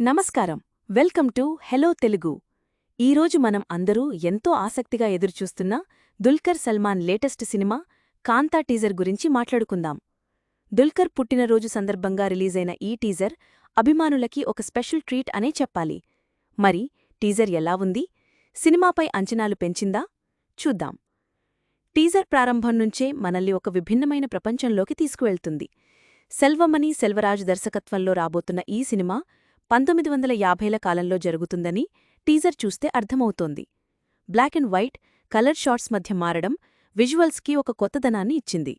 నమస్కారం. Welcome to hello Telugu. ఈరోజు మనం అందరూ ఎంతో ఆసక్తిగా ఎదురుచూస్తున్న దుల్కర్ సల్మాన్ లేటెస్ట్ సినిమా కాంతా టీజర్ గురించి మాట్లాడుకుందాం. దుల్కర్ పుట్టినరోజు సందర్భంగా రిలీజైన ఈ టీజర్ అభిమానులకి ఒక స్పెషల్ ట్రీట్ అనే చెప్పాలి. మరి టీజర్ ఎలా ఉంది? సినిమాపై అంచనాలు పెంచిందా? చూద్దాం. టీజర్ ప్రారంభం నుంచే మనల్ని ఒక విభిన్నమైన ప్రపంచంలోకి తీసుకువెళ్తుంది. సెల్వమణి సెల్వరాజ్ దర్శకత్వంలో రాబోతున్న ఈ సినిమా 1950ల కాలంలో జరుగుతుందని టీజర్ చూస్తే అర్థమవుతోంది. Black and white, colour shots మధ్య మారడం విజువల్స్కి ఒక కొత్తదనాన్ని ఇచ్చింది.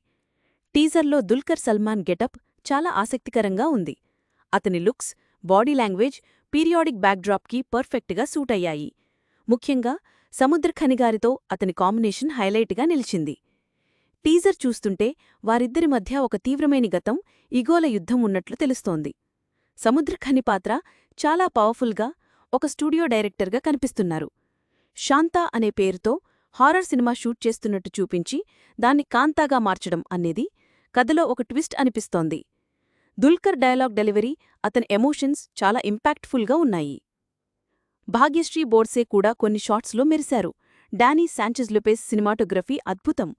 టీజర్లో దుల్కర్ సల్మాన్ గెటప్ చాలా ఆసక్తికరంగా ఉంది. అతని లుక్స్, బాడీ లాంగ్వేజ్ పీరియాడిక్ బ్యాక్డ్రాప్కి పర్ఫెక్ట్గా సూట్ అయ్యాయి. ముఖ్యంగా సముద్రఖనిగారితో అతని కాంబినేషన్ హైలైట్గా నిలిచింది. టీజర్ చూస్తుంటే వారిద్దరి మధ్య ఒక తీవ్రమైన గతం, ఇగోల యుద్ధం ఉన్నట్లు తెలుస్తోంది. సముద్రఖని పాత్ర చాలా పవర్ఫుల్గా ఒక స్టూడియో డైరెక్టర్గా కనిపిస్తున్నారు. శాంతా అనే పేరుతో హారర్ సినిమా షూట్ చేస్తున్నట్టు చూపించి దాన్ని కాంతాగా మార్చడం అనేది కథలో ఒక ట్విస్ట్ అనిపిస్తోంది. దుల్కర్ డైలాగ్ డెలివరీ, అతని ఎమోషన్స్ చాలా ఇంపాక్ట్ఫుల్గా ఉన్నాయి. భాగ్యశ్రీ బోర్సే కూడా కొన్ని షాట్స్లో మెరిశారు. డానీ శాంచెజ్ లొపెజ్ సినిమాటోగ్రఫీ అద్భుతం.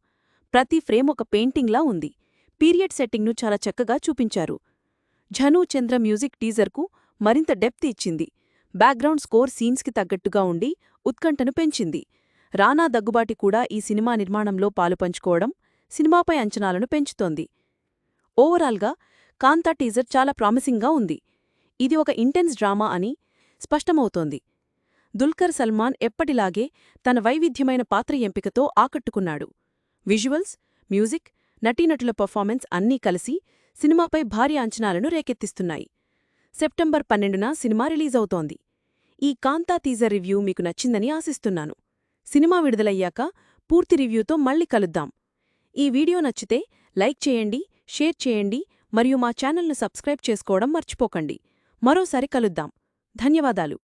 ప్రతి ఫ్రేమ్ ఒక పెయింటింగ్లా ఉంది. పీరియడ్ సెట్టింగ్ను చాలా చక్కగా చూపించారు. ఝనూ చంద్ర మ్యూజిక్ టీజర్కు మరింత డెప్త్ ఇచ్చింది. బ్యాక్గ్రౌండ్ స్కోర్ సీన్స్కి తగ్గట్టుగా ఉండి ఉత్కంఠను పెంచింది. రానా దగ్గుబాటి కూడా ఈ సినిమా నిర్మాణంలో పాలుపంచుకోవడం సినిమాపై అంచనాలను పెంచుతోంది. ఓవరాల్గా కాంతా టీజర్ చాలా ప్రామిసింగ్గా ఉంది. ఇది ఒక ఇంటెన్స్ డ్రామా అని స్పష్టమవుతోంది. దుల్కర్ సల్మాన్ ఎప్పటిలాగే తన వైవిధ్యమైన పాత్ర ఎంపికతో ఆకట్టుకున్నాడు. విజువల్స్, మ్యూజిక్, నటీనటుల పర్ఫార్మెన్స్ అన్నీ కలిసి సినిమాపై భారీ అంచనాలను రేకెత్తిస్తున్నాయి. September 12న cinema రిలీజవుతోంది. ఈ కాంతా టీజర్ రివ్యూ మీకు నచ్చిందని ఆశిస్తున్నాను. సినిమా విడుదలయ్యాక పూర్తి రివ్యూతో మళ్ళీ కలుద్దాం. ఈ వీడియో నచ్చితే లైక్ చేయండి, షేర్ చేయండి మరియు మా ఛానల్ను సబ్స్క్రైబ్ చేసుకోవడం మర్చిపోకండి. మరోసారి కలుద్దాం. ధన్యవాదాలు.